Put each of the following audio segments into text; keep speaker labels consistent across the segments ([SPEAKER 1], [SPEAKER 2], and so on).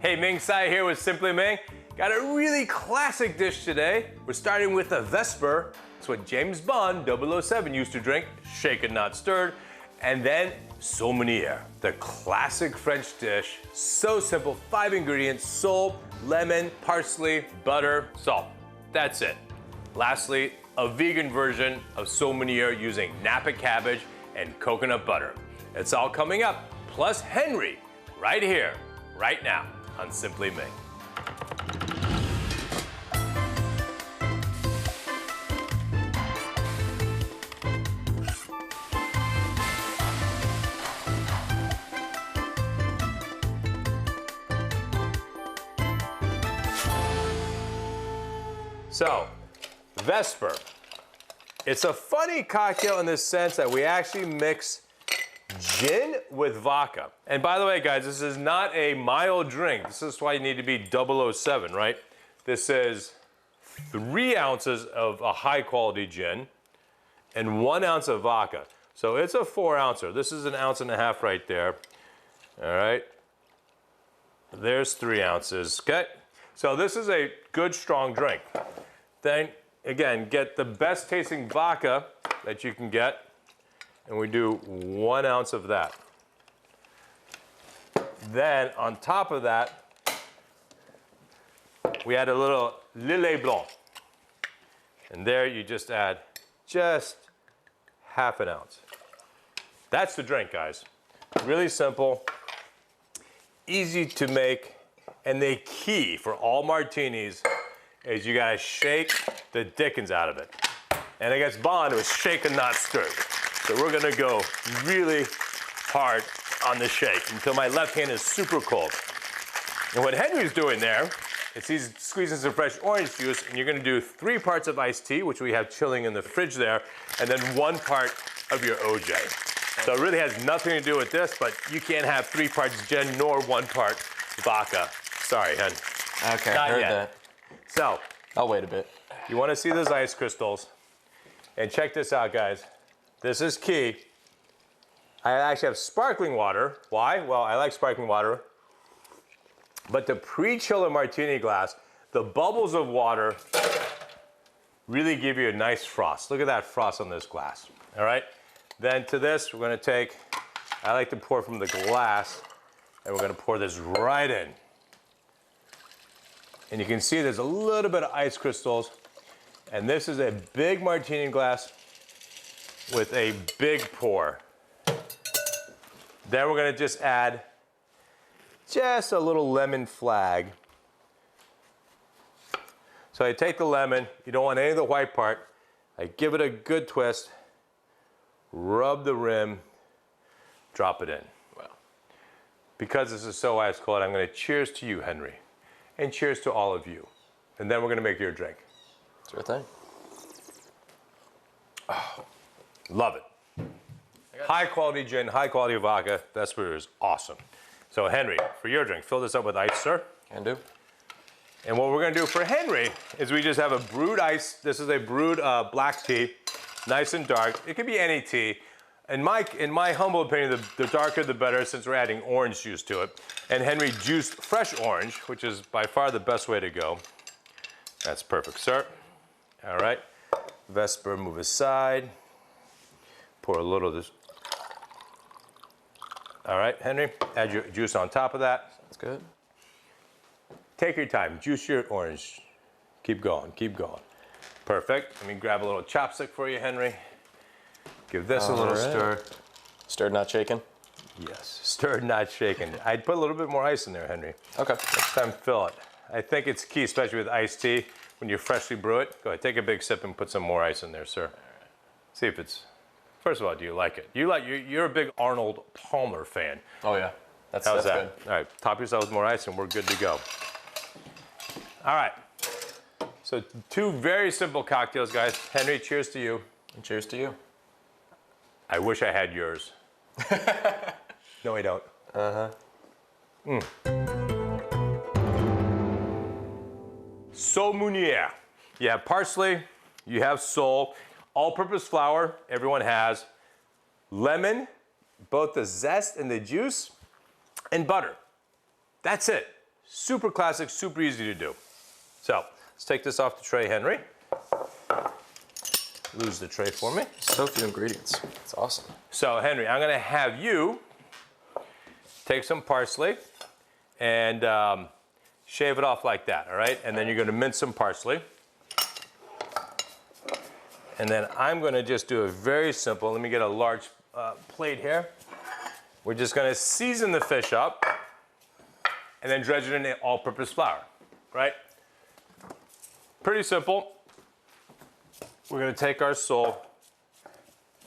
[SPEAKER 1] Hey, Ming Tsai here with Simply Ming. Got a really classic dish today. We're starting with a Vesper. It's what James Bond 007 used to drink, shaken not stirred. And then Saumonière, the classic French dish. So simple, 5 ingredients: salt, lemon, parsley, butter, salt. That's it. Lastly, a vegan version of Saumonière using Napa cabbage and coconut butter. It's all coming up, plus Henry, right here, right now on Simply Ming. So, Vesper. It's a funny cocktail in the sense that we actually mix gin with vodka. And by the way, guys, this is not a mild drink. This is why you need to be 007, right? This is 3 ounces of a high-quality gin and 1 ounce of vodka. So it's a 4 ouncer. This is 1.5 ounces right there. All right. There's 3 ounces, okay? So this is a good, strong drink. Then, again, get the best tasting vodka that you can get, and we do 1 ounce of that. Then, on top of that, we add a little Lillet Blanc. And there you just add just 1/2 ounce. That's the drink, guys. Really simple, easy to make, and the key for all martinis is you gotta shake the dickens out of it. And I guess Bond was shaken, not stirred. So we're gonna go really hard on the shake until my left hand is super cold. And what Henry's doing there is he's squeezing some fresh orange juice, and you're gonna do 3 parts of iced tea, which we have chilling in the fridge there, and then 1 part of your OJ. So it really has nothing to do with this, but you can't have 3 parts gin nor 1 part vodka. Sorry, Hen.
[SPEAKER 2] Okay,
[SPEAKER 1] Not
[SPEAKER 2] heard
[SPEAKER 1] yet.
[SPEAKER 2] that.
[SPEAKER 1] So,
[SPEAKER 2] I'll wait a bit.
[SPEAKER 1] you want to see those ice crystals. And check this out, guys. This is key. I actually have sparkling water. Why? Well, I like sparkling water. But to pre-chill a martini glass, the bubbles of water really give you a nice frost. Look at that frost on this glass. All right? Then to this, we're going to take, I like to pour from the glass, and we're going to pour this right in. And you can see there's a little bit of ice crystals. And this is a big martini glass with a big pour. Then we're gonna just add just a little lemon flag. So I take the lemon, you don't want any of the white part. I give it a good twist, rub the rim, drop it in.
[SPEAKER 2] Wow.
[SPEAKER 1] Because this is so ice cold, I'm gonna cheers to you, Henry. And cheers to all of you. And then we're gonna make your drink.
[SPEAKER 2] Sure thing.
[SPEAKER 1] Oh, love it. High quality gin, high quality vodka. Vesper is awesome. So Henry, for your drink, fill this up with ice, sir.
[SPEAKER 2] Can do.
[SPEAKER 1] And what we're gonna do for Henry is we just have a brewed ice. This is a brewed black tea, nice and dark. It could be any tea. In my humble opinion, the darker the better, since we're adding orange juice to it. And Henry juiced fresh orange, which is by far the best way to go. That's perfect, sir. All right. Vesper, move aside. Pour a little of this. All right, Henry, add your juice on top of that.
[SPEAKER 2] That's good.
[SPEAKER 1] Take your time, juice your orange. Keep going, keep going. Perfect. Let me grab a little chopstick for you, Henry. Give this a little stir.
[SPEAKER 2] Stirred, not shaken?
[SPEAKER 1] Yes, stirred, not shaken. I'd put a little bit more ice in there, Henry.
[SPEAKER 2] Okay.
[SPEAKER 1] Next time, fill it. I think it's key, especially with iced tea, when you freshly brew it. Go ahead, take a big sip and put some more ice in there, sir. See if it's, first of all, do you like it? You're a big Arnold Palmer fan.
[SPEAKER 2] Oh yeah, that's
[SPEAKER 1] How's
[SPEAKER 2] good.
[SPEAKER 1] that? All right, top yourself with more ice and we're good to go. All right, so 2 very simple cocktails, guys. Henry, cheers to you.
[SPEAKER 2] And cheers to you.
[SPEAKER 1] I wish I had yours. No, I don't. Saumonière. You have parsley, you have sole, all-purpose flour, everyone has, lemon, both the zest and the juice, and butter. That's it. Super classic, super easy to do. So let's take this off the tray, Henry. Lose the tray for me.
[SPEAKER 2] So few ingredients. It's awesome.
[SPEAKER 1] So Henry, I'm gonna have you take some parsley and shave it off like that, all right? And then you're gonna mince some parsley. And then I'm gonna just do a very simple, let me get a large plate here. We're just gonna season the fish up and then dredge it in all-purpose flour, right? Pretty simple. We're gonna take our sole,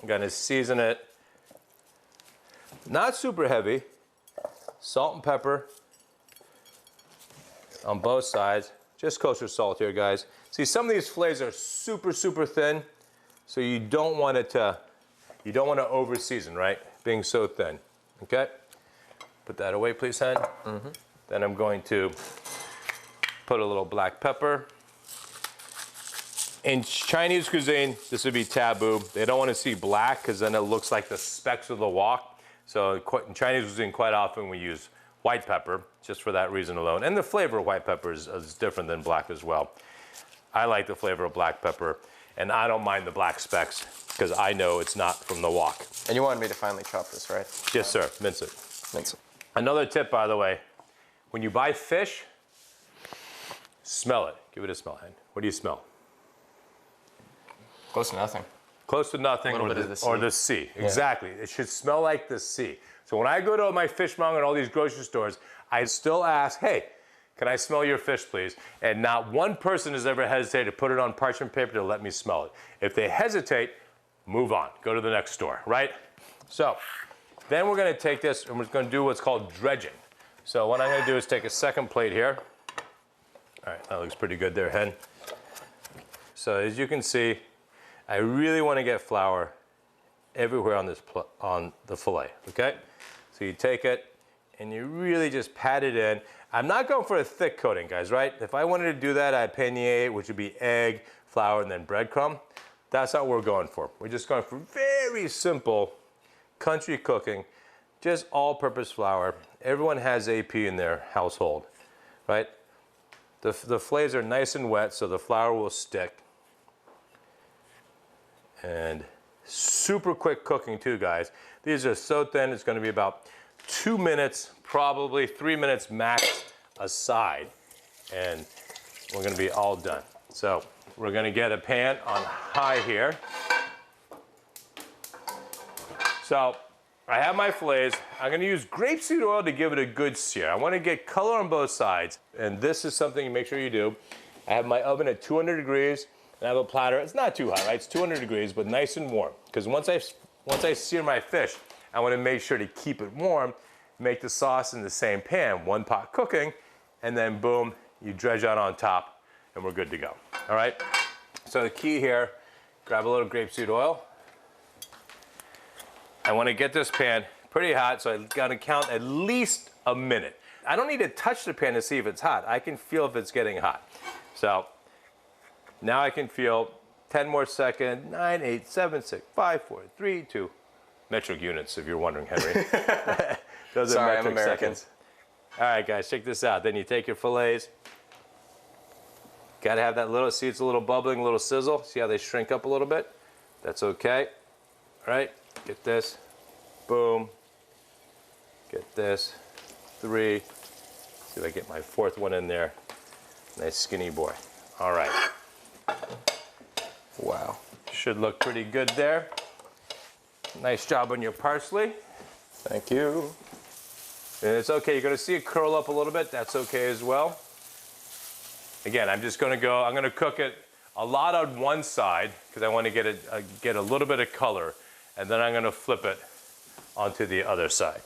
[SPEAKER 1] I'm gonna season it. Not super heavy, salt and pepper on both sides. Just kosher salt here, guys. See, some of these fillets are super, super thin, so you don't want it to, you don't want to over season, right? Being so thin, okay? Put that away, please, Hen. Mm-hmm. Then I'm going to put a little black pepper. In Chinese cuisine, this would be taboo. They don't want to see black because then it looks like the specks of the wok. So in Chinese cuisine, quite often we use white pepper, just for that reason alone. And the flavor of white pepper is different than black as well. I like the flavor of black pepper, and I don't mind the black specks because I know it's not from the wok.
[SPEAKER 2] And you wanted me to finally chop this, right?
[SPEAKER 1] Yes, sir. Mince it.
[SPEAKER 2] Mince it.
[SPEAKER 1] Another tip, by the way, when you buy fish, smell it. Give it a smell, Hen. What do you smell?
[SPEAKER 2] Close to nothing.
[SPEAKER 1] Close to nothing,
[SPEAKER 2] A little bit of the sea.
[SPEAKER 1] or the sea.
[SPEAKER 2] Yeah.
[SPEAKER 1] Exactly. It should smell like the sea. So when I go to my fishmonger and all these grocery stores, I still ask, hey, can I smell your fish, please? And not one person has ever hesitated to put it on parchment paper to let me smell it. If they hesitate, move on. Go to the next store, right? So then we're gonna take this and we're gonna do what's called dredging. So what I'm gonna do is take a second plate here. All right, that looks pretty good there, Hen. So as you can see, I really want to get flour everywhere on on the fillet, okay? So you take it and you really just pat it in. I'm not going for a thick coating, guys, right? If I wanted to do that, I'd paneer, which would be egg, flour, and then breadcrumb. That's not what we're going for. We're just going for very simple country cooking, just all-purpose flour. Everyone has AP in their household, right? The fillets are nice and wet, so the flour will stick. And super quick cooking too, guys. These are so thin, it's gonna be about 2 minutes, probably 3 minutes max aside, and we're gonna be all done. So we're gonna get a pan on high here. So I have my fillets. I'm gonna use grapeseed oil to give it a good sear. I wanna get color on both sides, and this is something you make sure you do. I have my oven at 200 degrees. And I have a platter. It's not too hot, right? It's 200 degrees, but nice and warm. Because once I sear my fish, I want to make sure to keep it warm, make the sauce in the same pan, one pot cooking, and then boom, you dredge out on top, and we're good to go. All right? So the key here, grab a little grapeseed oil. I want to get this pan pretty hot, so I got to count at least a minute. I don't need to touch the pan to see if it's hot. I can feel if it's getting hot. So now I can feel 10 more seconds, 9, 8, 7, 6, 5, 4, 3, 2. Metric units, if you're wondering, Henry. Those
[SPEAKER 2] Sorry,
[SPEAKER 1] are
[SPEAKER 2] I'm
[SPEAKER 1] metric
[SPEAKER 2] American.
[SPEAKER 1] seconds. All right, guys, check this out. Then you take your fillets. Got to have that little, see it's a little bubbling, a little sizzle. See how they shrink up a little bit? That's okay. All right, get this. Boom. Get this. 3. See if I get my 4th one in there. Nice skinny boy. All right.
[SPEAKER 2] Wow.
[SPEAKER 1] Should look pretty good there. Nice job on your parsley.
[SPEAKER 2] Thank you.
[SPEAKER 1] And it's okay, you're gonna see it curl up a little bit, that's okay as well. Again, I'm gonna cook it a lot on one side because I want to get a little bit of color, and then I'm gonna flip it onto the other side.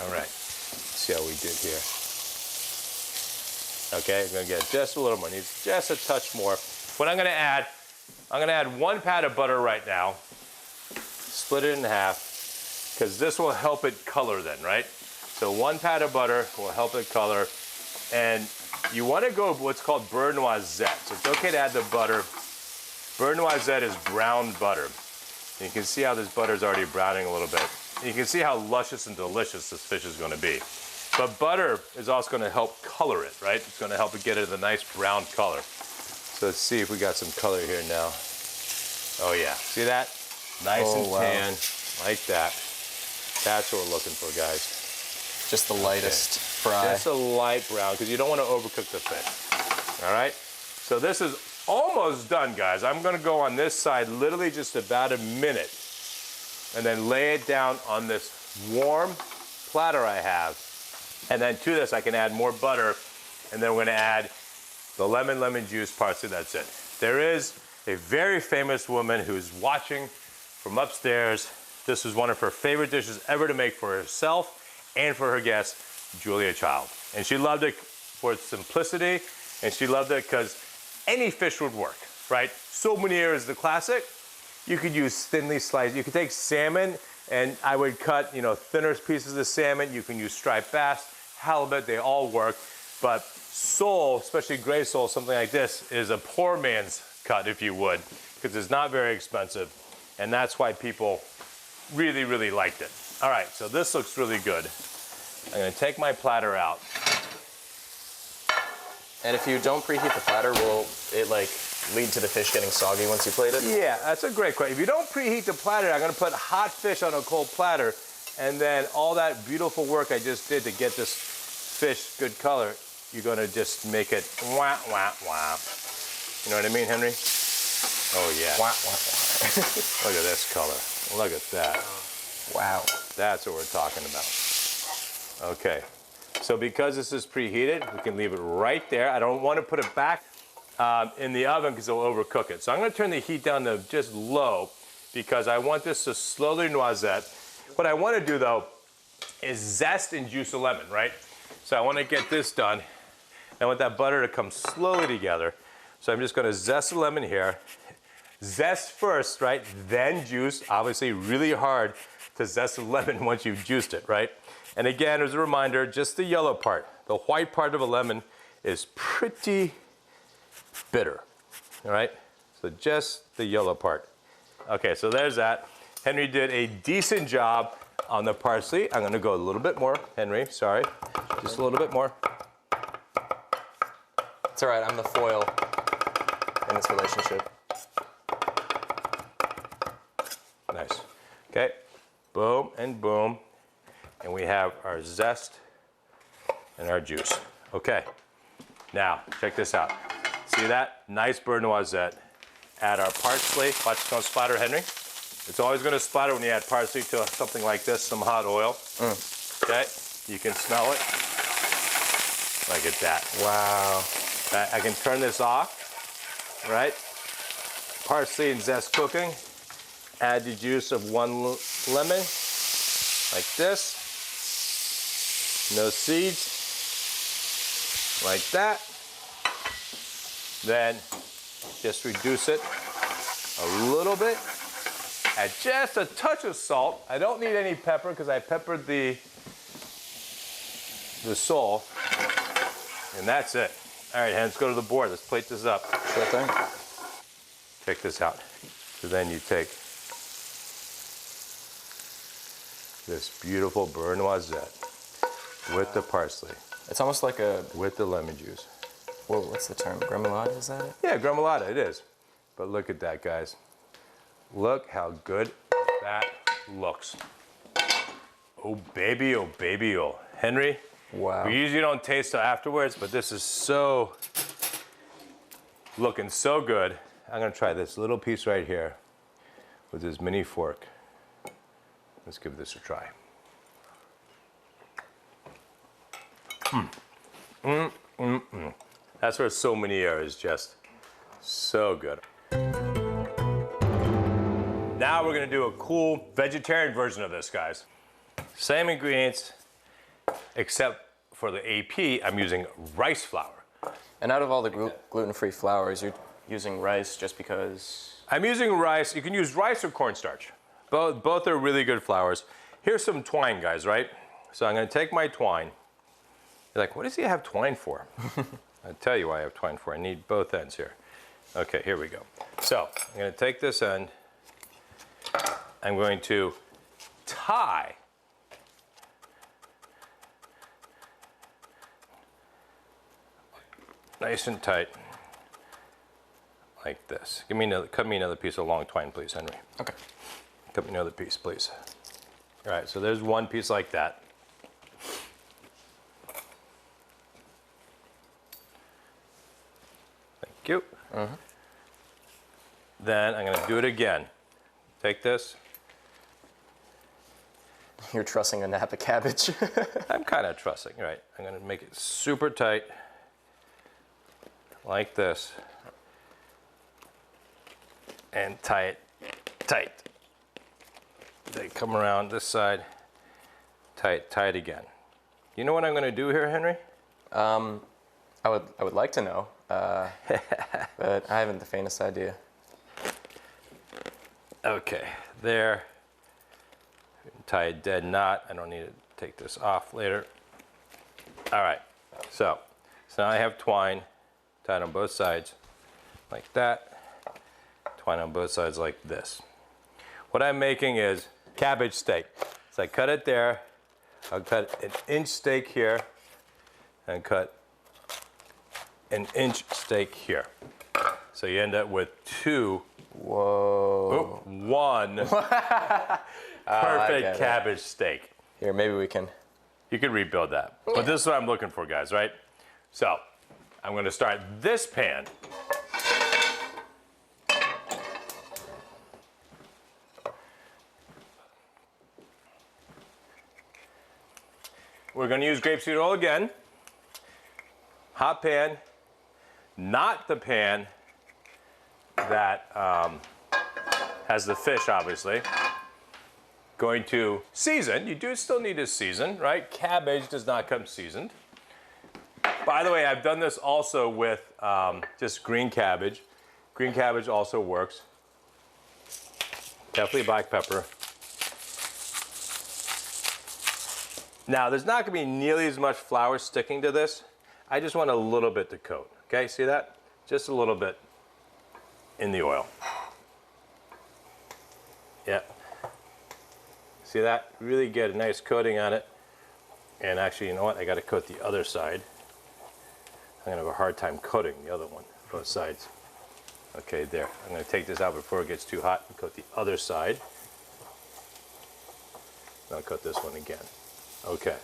[SPEAKER 1] All right, let's see how we did here. Okay, I'm gonna get just a little more, needs just a touch more. What I'm gonna add 1 pat of butter right now, split it in half, because this will help it color then, right? So 1 pat of butter will help it color, and you wanna go what's called beurre noisette. So it's okay to add the butter. Beurre noisette is browned butter. And you can see how this butter is already browning a little bit. And you can see how luscious and delicious this fish is gonna be. But butter is also gonna help color it, right? It's gonna help it get it a nice brown color. So let's see if we got some color here now. Oh yeah, see that? Nice and tan, like that. That's what we're looking for, guys.
[SPEAKER 2] Just the lightest fry.
[SPEAKER 1] Just a light brown, because you don't want to overcook the fish. All right? So this is almost done, guys. I'm gonna go on this side literally just about a minute, and then lay it down on this warm platter I have. And then to this, I can add more butter, and then we're gonna add the lemon juice parsley. That's it. There is a very famous woman who's watching from upstairs. This is one of her favorite dishes ever to make for herself and for her guests, Julia Child. And she loved it for its simplicity, and she loved it because any fish would work, right? Saumonier is the classic. You could use thinly sliced, you could take salmon, and I would cut, thinner pieces of salmon. You can use striped bass, halibut, they all work. But sole, especially gray sole, something like this, is a poor man's cut, if you would, because it's not very expensive. And that's why people really, really liked it. All right, so this looks really good. I'm gonna take my platter out.
[SPEAKER 2] And if you don't preheat the platter, will it lead to the fish getting soggy once you plate it?
[SPEAKER 1] Yeah, that's a great question. If you don't preheat the platter, I'm gonna put hot fish on a cold platter, and then all that beautiful work I just did to get this fish good color, you're gonna just make it wah, wah, wah. You know what I mean, Henry? Oh yeah.
[SPEAKER 2] Wah, wah, wah.
[SPEAKER 1] Look at this color. Look at that.
[SPEAKER 2] Wow.
[SPEAKER 1] That's what we're talking about. Okay. So because this is preheated, we can leave it right there. I don't want to put it back in the oven because it'll overcook it. So I'm going to turn the heat down to just low because I want this to slowly noisette. What I want to do though is zest and juice a lemon, right? So I want to get this done. I want that butter to come slowly together. So I'm just going to zest the lemon here. Zest first, right? Then juice. Obviously really hard to zest the lemon once you've juiced it, right? And again, as a reminder, just the yellow part. The white part of a lemon is pretty bitter, all right? So just the yellow part. Okay, so there's that. Henry did a decent job on the parsley. I'm gonna go a little bit more, Henry, sorry. Just a little bit more.
[SPEAKER 2] It's all right, I'm the foil in this relationship.
[SPEAKER 1] Nice. Okay, boom and boom. And we have our zest and our juice. Okay, now check this out. See that? Nice beurre noisette. Add our parsley. Watch it's gonna splatter, Henry. It's always gonna splatter when you add parsley to something like this, some hot oil. Okay, you can smell it. Look at that.
[SPEAKER 2] Wow.
[SPEAKER 1] I can turn this off, right? Parsley and zest cooking. Add the juice of one lemon, like this. No seeds, like that. Then just reduce it a little bit. Add just a touch of salt. I don't need any pepper because I peppered the sole. And that's it. All right, let's go to the board. Let's plate this up.
[SPEAKER 2] Sure thing.
[SPEAKER 1] Check this out. So then you take this beautiful beurre noisette with the parsley.
[SPEAKER 2] It's almost like a,
[SPEAKER 1] with the lemon juice.
[SPEAKER 2] well, what's the term? Gremolata, is that it?
[SPEAKER 1] Yeah, gremolata, it is. But look at that, guys. Look how good that looks. Oh, baby, oh, baby, oh. Henry,
[SPEAKER 2] Wow.
[SPEAKER 1] we usually don't taste till afterwards, but this is so, looking so good. I'm gonna try this little piece right here with this mini fork. Let's give this a try. That's where saumonier is just so good. Now we're gonna do a cool vegetarian version of this, guys. Same ingredients, except for the AP, I'm using rice flour.
[SPEAKER 2] And out of all the gluten-free flours, you're using rice just because...
[SPEAKER 1] I'm using rice. You can use rice or cornstarch. Both are really good flours. Here's some twine, guys, right? So I'm gonna take my twine. You're like, what does he have twine for? I'll tell you why I have twine for. I need both ends here. Okay, here we go. So I'm gonna take this end. I'm going to tie nice and tight, like this. Cut me another piece of long twine, please, Henry.
[SPEAKER 2] Okay.
[SPEAKER 1] Cut me another piece, please. All right, so there's one piece like that. Thank you. Then I'm gonna do it again. Take this.
[SPEAKER 2] You're trussing a Napa cabbage.
[SPEAKER 1] I'm kind of trussing, right? I'm gonna make it super tight, like this, and tie it tight. They come around this side, tie it again. You know what I'm gonna do here, Henry?
[SPEAKER 2] I would like to know, but I haven't the faintest idea.
[SPEAKER 1] Okay, there. Tie a dead knot. I don't need to take this off later. All right, so now I have twine tied on both sides like that. Twine on both sides like this. What I'm making is cabbage steak. So I cut it there. I'll cut an inch steak here and cut an inch steak here. So you end up with two.
[SPEAKER 2] Whoa.
[SPEAKER 1] One perfect cabbage steak.
[SPEAKER 2] Here, maybe we can.
[SPEAKER 1] You can rebuild that. But this is what I'm looking for, guys, right? So I'm going to start this pan. We're going to use grapeseed oil again. Hot pan, not the pan that has the fish, obviously. Going to season. You do still need to season, right? Cabbage does not come seasoned. By the way, I've done this also with just green cabbage. Green cabbage also works. Definitely black pepper. Now, there's not going to be nearly as much flour sticking to this. I just want a little bit to coat. Okay, see that? Just a little bit in the oil. Yeah. See that? Really get a nice coating on it. And actually, you know what? I got to coat the other side. I'm going to have a hard time coating the other one, both sides. Okay, there. I'm going to take this out before it gets too hot and coat the other side. I'll coat this one again. Okay.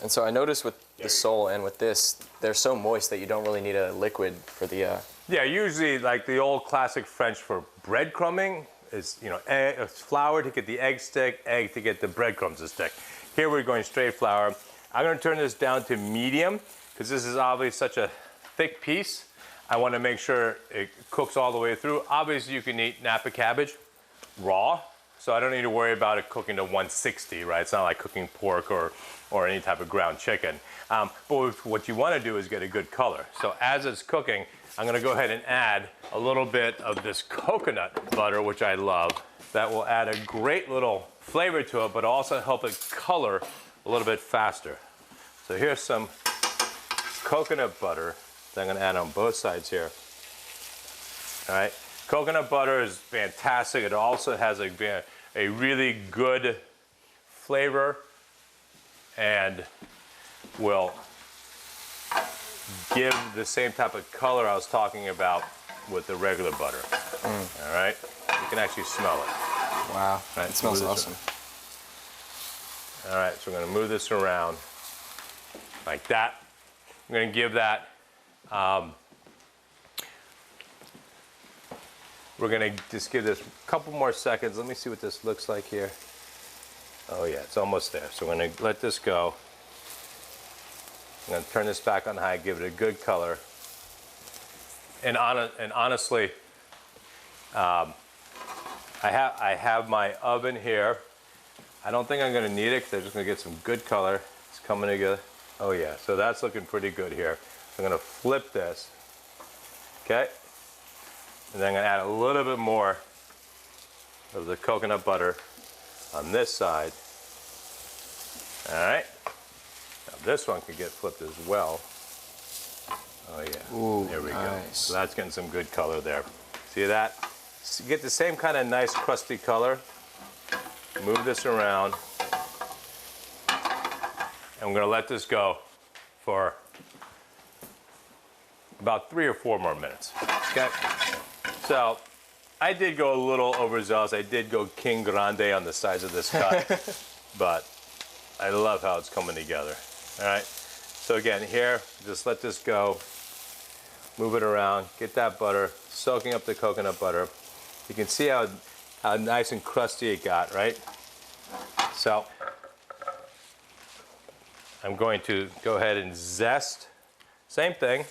[SPEAKER 2] And so I noticed with the sole and with this, they're so moist that you don't really need a liquid for the.
[SPEAKER 1] Yeah, usually like the old classic French for breadcrumbing is, you know, flour to get the egg stick, egg to get the breadcrumbs to stick. Here we're going straight flour. I'm going to turn this down to medium because this is obviously such a thick piece. I want to make sure it cooks all the way through. Obviously, you can eat Napa cabbage raw, so I don't need to worry about it cooking to 160, right? It's not like cooking pork or any type of ground chicken. But what you want to do is get a good color. So as it's cooking, I'm going to go ahead and add a little bit of this coconut butter, which I love. That will add a great little flavor to it, but also help it color a little bit faster. So here's some coconut butter that I'm going to add on both sides here. All right. Coconut butter is fantastic. It also has a really good flavor and will give the same type of color I was talking about with the regular butter. All right. You can actually smell it.
[SPEAKER 2] Wow.
[SPEAKER 1] Right,
[SPEAKER 2] it smells awesome.
[SPEAKER 1] All right. So we're going to move this around like that. I'm going to give that. We're going to just give this a couple more seconds. Let me see what this looks like here. Oh yeah, it's almost there. So we're going to let this go. I'm going to turn this back on high, give it a good color. And honestly, I have my oven here. I don't think I'm going to need it because I'm just going to get some good color. It's coming together. Oh yeah, so that's looking pretty good here. I'm going to flip this. Okay. And then I'm going to add a little bit more of the coconut butter on this side. All right. Now this one could get flipped as well. Oh yeah.
[SPEAKER 2] Ooh,
[SPEAKER 1] there we
[SPEAKER 2] nice.
[SPEAKER 1] go. So that's getting some good color there. See that? So you get the same kind of nice crusty color. Move this around. And I'm going to let this go for about 3 or 4 more minutes. Okay. So I did go a little overzealous. I did go King Grande on the size of this cut, but I love how it's coming together. All right. So again, here, just let this go. Move it around. Get that butter, soaking up the coconut butter. You can see how nice and crusty it got, right? So I'm going to go ahead and zest. Same thing.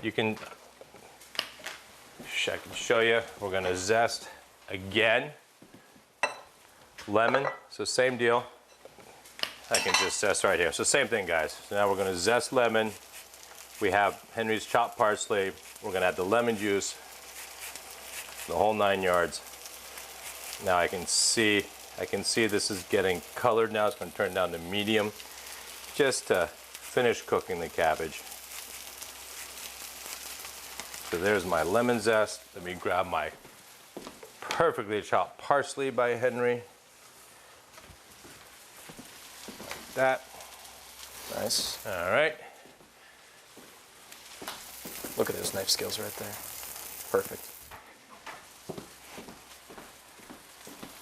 [SPEAKER 1] You can, I can show you. We're going to zest again. Lemon, so same deal. I can just zest right here. So same thing, guys. So now we're going to zest lemon. We have Henry's chopped parsley. We're going to add the lemon juice, the whole 9 yards. Now I can see this is getting colored now. It's going to turn down to medium just to finish cooking the cabbage. So there's my lemon zest. Let me grab my perfectly chopped parsley by Henry. Like that.
[SPEAKER 2] Nice.
[SPEAKER 1] All right.
[SPEAKER 2] Look at those knife skills right there. Perfect.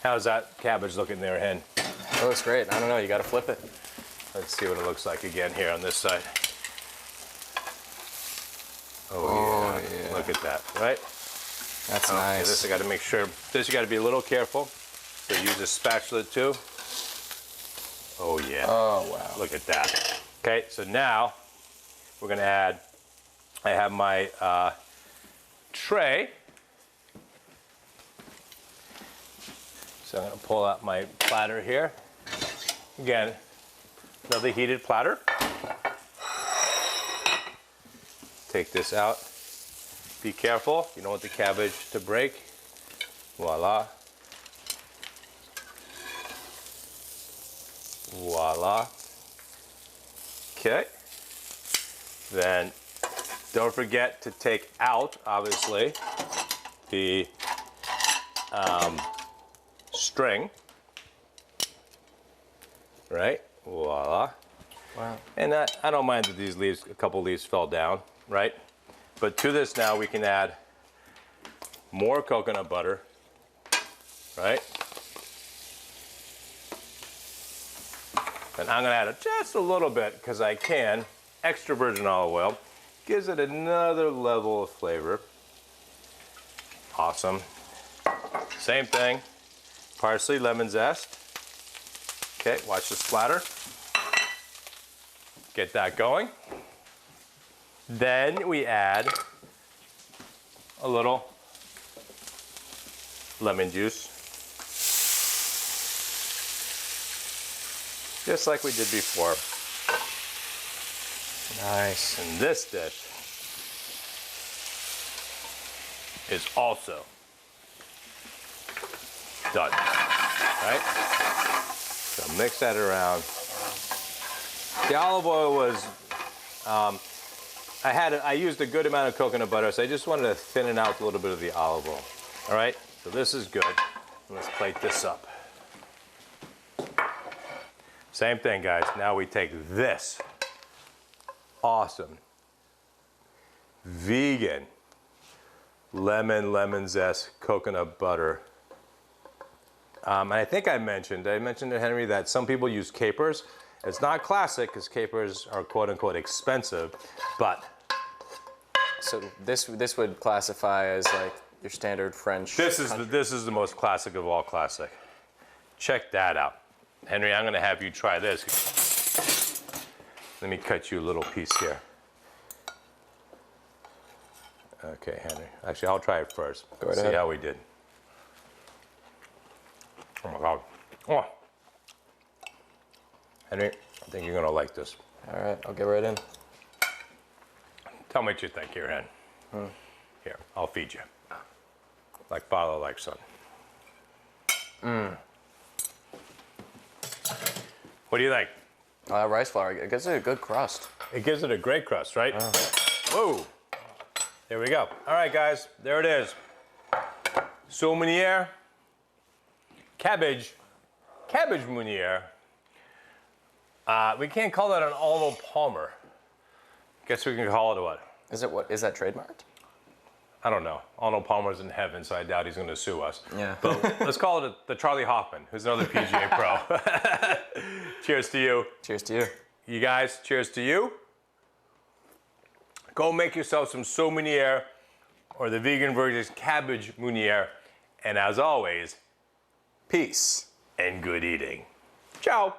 [SPEAKER 1] How's that cabbage looking there, Hen?
[SPEAKER 2] It looks great. I don't know. You got to flip it.
[SPEAKER 1] Let's see what it looks like again here on this side. Oh yeah. Look at that, right?
[SPEAKER 2] That's
[SPEAKER 1] Okay,
[SPEAKER 2] nice.
[SPEAKER 1] this I got to make sure. This you got to be a little careful. So use a spatula too. Oh yeah.
[SPEAKER 2] Oh wow.
[SPEAKER 1] Look at that. Okay, so now we're gonna add. I have my tray. So I'm gonna pull out my platter here. Again, another heated platter. Take this out. Be careful. You don't want the cabbage to break. Voila. Voila. Okay. Then don't forget to take out, obviously, the string. Right? Voila.
[SPEAKER 2] Wow.
[SPEAKER 1] And I don't mind that these leaves, a couple leaves fell down, right? But to this now we can add more coconut butter, right? And I'm gonna add just a little bit, because I can, extra virgin olive oil. Gives it another level of flavor. Awesome. Same thing, parsley, lemon zest. Okay, watch the splatter. Get that going. Then we add a little lemon juice. Just like we did before.
[SPEAKER 2] Nice.
[SPEAKER 1] And this dish is also done, right? So mix that around. The olive oil was, I used a good amount of coconut butter, so I just wanted to thin out a little bit of the olive oil. All right, so this is good. Let's plate this up. Same thing, guys. Now we take this awesome vegan lemon zest coconut butter. And I think I mentioned to Henry that some people use capers. It's not classic because capers are quote unquote expensive, but
[SPEAKER 2] So this would classify as like your standard French.
[SPEAKER 1] this is the most classic of all classic. Check that out. Henry, I'm gonna have you try this. Let me cut you a little piece here. Okay, Henry. Actually, I'll try it first.
[SPEAKER 2] Go right
[SPEAKER 1] See
[SPEAKER 2] ahead.
[SPEAKER 1] how we did. Oh my God. Oh. Henry, I think you're gonna like this.
[SPEAKER 2] All right, I'll get right in.
[SPEAKER 1] Tell me what you think here, Hen. Here, I'll feed you. Like father, like son. What do you think?
[SPEAKER 2] Rice flour, it gives it a good crust.
[SPEAKER 1] It gives it a great crust, right? Whoa. There we go. All right, guys, there it is. Saumoniere, cabbage meuniere. We can't call that an Arnold Palmer. Guess we can call it what?
[SPEAKER 2] Is that trademarked?
[SPEAKER 1] I don't know. Arnold Palmer's in heaven, so I doubt he's going to sue us.
[SPEAKER 2] Yeah.
[SPEAKER 1] But let's call it the Charlie Hoffman, who's another PGA pro. Cheers to you.
[SPEAKER 2] Cheers to you.
[SPEAKER 1] You guys, cheers to you. Go make yourself some saut meunière or the vegan version's cabbage meunière. And as always,
[SPEAKER 2] Peace.
[SPEAKER 1] and good eating. Ciao.